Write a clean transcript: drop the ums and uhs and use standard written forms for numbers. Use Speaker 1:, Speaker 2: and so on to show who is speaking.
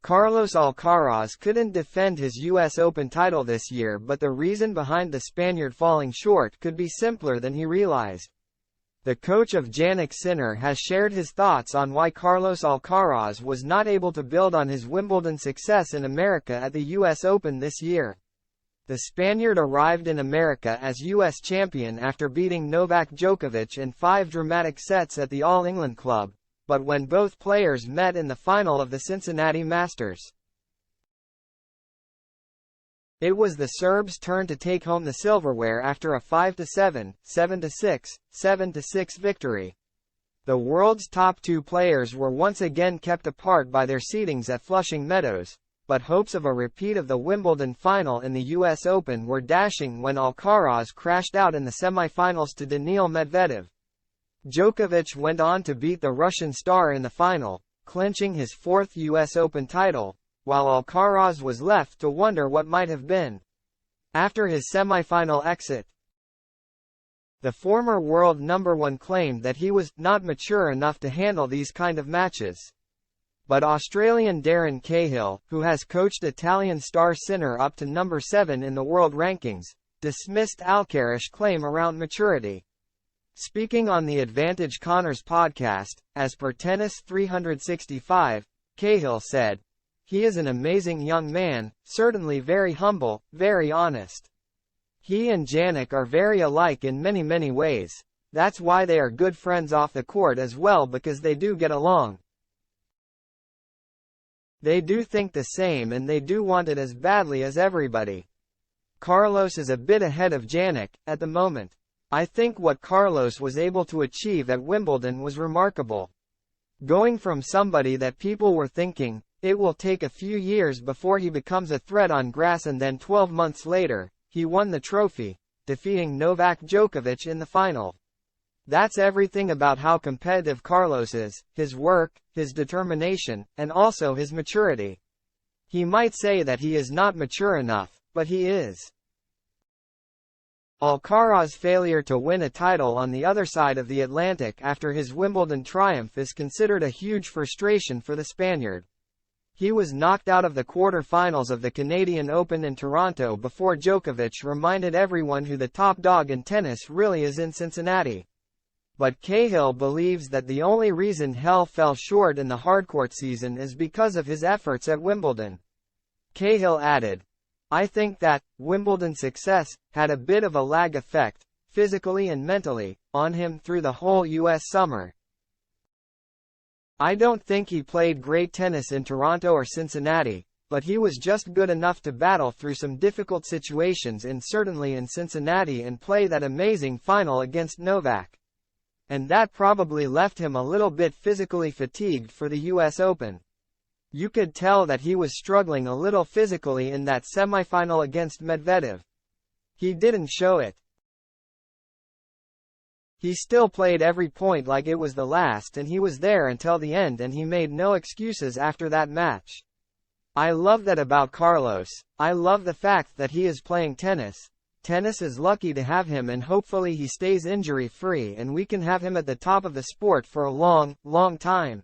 Speaker 1: Carlos Alcaraz couldn't defend his US Open title this year, but the reason behind the Spaniard falling short could be simpler than he realized. The coach of Jannik Sinner has shared his thoughts on why Carlos Alcaraz was not able to build on his Wimbledon success in America at the US Open this year. The Spaniard arrived in America as US champion after beating Novak Djokovic in 5 dramatic sets at the All England Club, but when both players met in the final of the Cincinnati Masters, it was the Serbs' turn to take home the silverware after a 5-7, 7-6, 7-6 victory. The world's top 2 players were once again kept apart by their seedings at Flushing Meadows, but hopes of a repeat of the Wimbledon final in the US Open were dashing when Alcaraz crashed out in the semifinals to Daniil Medvedev. Djokovic went on to beat the Russian star in the final, clinching his 4th US Open title, while Alcaraz was left to wonder what might have been. After his semifinal exit, the former world number 1 claimed that he was not mature enough to handle these kind of matches. But Australian Darren Cahill, who has coached Italian star Sinner up to number 7 in the world rankings, dismissed Alcaraz's claim around maturity. Speaking on the Advantage Connors podcast, as per Tennis 365, Cahill said, "He is an amazing young man, certainly very humble, very honest. He and Jannik are very alike in many ways. That's why they are good friends off the court as well, because they do get along. They do think the same and they do want it as badly as everybody. Carlos is a bit ahead of Jannik at the moment. I think what Carlos was able to achieve at Wimbledon was remarkable. Going from somebody that people were thinking, it will take a few years before he becomes a threat on grass, and then 12 months later, he won the trophy, defeating Novak Djokovic in the final. That's everything about how competitive Carlos is, his work, his determination, and also his maturity. He might say that he is not mature enough, but he is." Alcaraz's failure to win a title on the other side of the Atlantic after his Wimbledon triumph is considered a huge frustration for the Spaniard. He was knocked out of the quarter-finals of the Canadian Open in Toronto before Djokovic reminded everyone who the top dog in tennis really is in Cincinnati. But Cahill believes that the only reason Hell fell short in the hardcourt season is because of his efforts at Wimbledon. Cahill added, "I think that Wimbledon's success had a bit of a lag effect, physically and mentally, on him through the whole US summer. I don't think he played great tennis in Toronto or Cincinnati, but he was just good enough to battle through some difficult situations and certainly in Cincinnati and play that amazing final against Novak. And that probably left him a little bit physically fatigued for the US Open. You could tell that he was struggling a little physically in that semifinal against Medvedev. He didn't show it. He still played every point like it was the last, and he was there until the end, and he made no excuses after that match. I love that about Carlos. I love the fact that he is playing tennis. Tennis is lucky to have him, and hopefully he stays injury-free and we can have him at the top of the sport for a long time."